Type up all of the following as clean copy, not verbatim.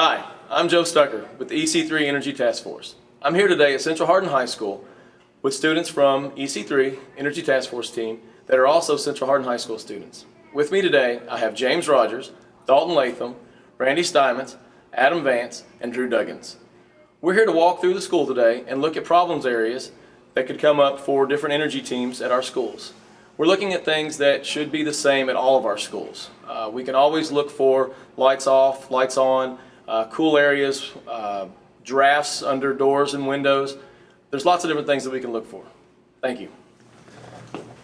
Hi, I'm Joe Stucker with the EC3 Energy Task Force. I'm here today at Central Hardin High School with students from EC3 Energy Task Force team that are also Central Hardin High School students. With me today, I have James Rogers, Dalton Latham, Randy Steinmetz, Adam Vance, and Drew Duggins. We're here to walk through the school today and look at problems areas that could come up for different energy teams at our schools. We're looking at things that should be the same at all of our schools. We can always look for lights off, lights on, cool areas, drafts under doors and windows. There's lots of different things that we can look for. Thank you.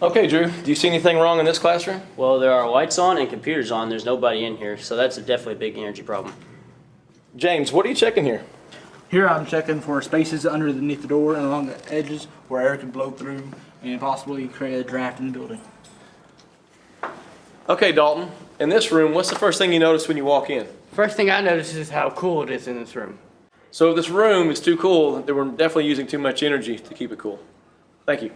Okay, Drew, do you see anything wrong in this classroom? Well, there are lights on and computers on. There's nobody in here, so that's definitely a big energy problem. James, what are you checking here? Here I'm checking for spaces underneath the door and along the edges where air can blow through and possibly create a draft in the building. Okay, Dalton, in this room, what's the first thing you notice when you walk in? First thing I notice is how cool it is in this room. So if this room is too cool, then we're definitely using too much energy to keep it cool. Thank you.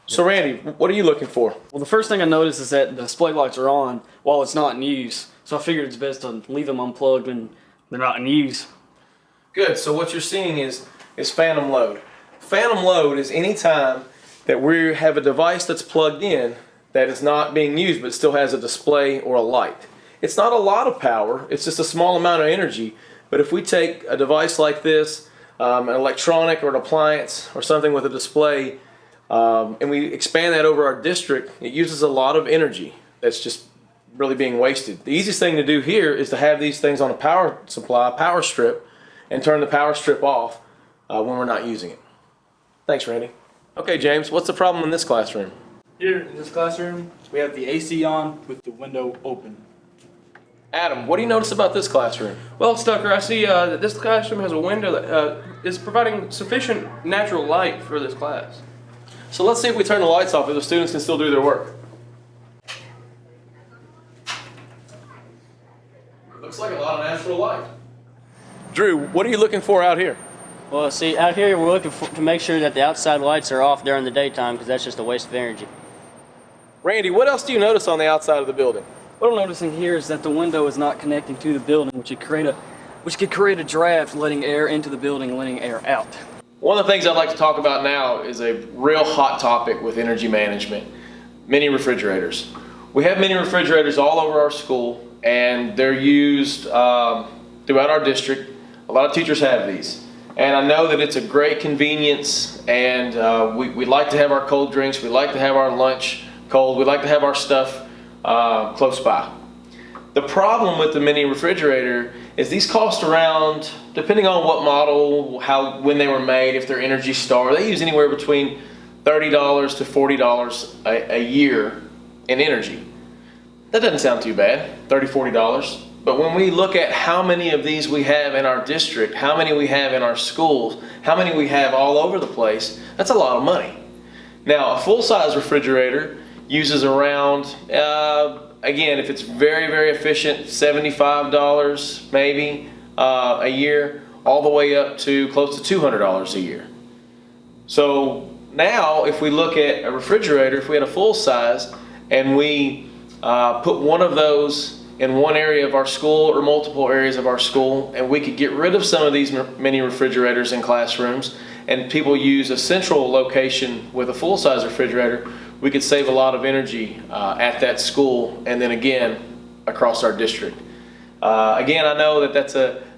So Randy, what are you looking for? Well, the first thing I noticed is that the display lights are on while it's not in use. So I figured it's best to leave them unplugged when they're not in use. Good, so what you're seeing is phantom load. Phantom load is any time that we have a device that's plugged in that is not being used but still has a display or a light. It's not a lot of power, it's just a small amount of energy, but if we take a device like this, an electronic or an appliance or something with a display, and we expand that over our district, it uses a lot of energy that's just really being wasted. The easiest thing to do here is to have these things on a power supply, power strip, and turn the power strip off when we're not using it. Thanks, Randy. Okay, James, what's the problem in this classroom? Here in this classroom, we have the AC on with the window open. Adam, what do you notice about this classroom? Well, Stucker, I see that this classroom has a window that is providing sufficient natural light for this class. So let's see if we turn the lights off if the students can still do their work. Looks like a lot of natural light. Drew, what are you looking for out here? Well, see, out here we're looking to make sure that the outside lights are off during the daytime because that's just a waste of energy. Randy, what else do you notice on the outside of the building? What I'm noticing here is that the window is not connecting to the building, which could create a draft, letting air into the building and letting air out. One of the things I'd like to talk about now is a real hot topic with energy management, mini refrigerators. We have mini refrigerators all over our school, and they're used throughout our district. A lot of teachers have these. And I know that it's a great convenience, and we like to have our cold drinks, we like to have our lunch cold, we like to have our stuff close by. The problem with the mini refrigerator is these cost around, depending on what model, when they were made, if they're Energy Star, they use anywhere between $30 to $40 a year in energy. That doesn't sound too bad, $30, $40. But when we look at how many of these we have in our district, how many we have in our schools, how many we have all over the place, that's a lot of money. Now, a full-size refrigerator uses around, again, if it's very, very efficient, $75 maybe a year, all the way up to close to $200 a year. So now, if we look at a refrigerator, if we had a full size, and we put one of those in one area of our school or multiple areas of our school, and we could get rid of some of these mini refrigerators in classrooms, and people use a central location with a full-size refrigerator, we could save a lot of energy at that school, and then again across our district. Again, I know that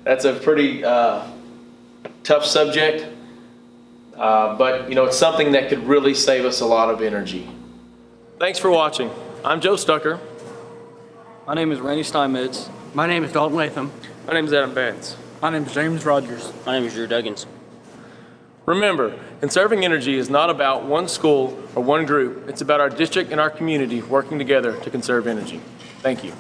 that's a pretty tough subject, but it's something that could really save us a lot of energy. Thanks for watching. I'm Joe Stucker. My name is Randy Steinmetz. My name is Dalton Latham. My name is Adam Vance. My name is James Rogers. My name is Drew Duggins. Remember, conserving energy is not about one school or one group. It's about our district and our community working together to conserve energy. Thank you.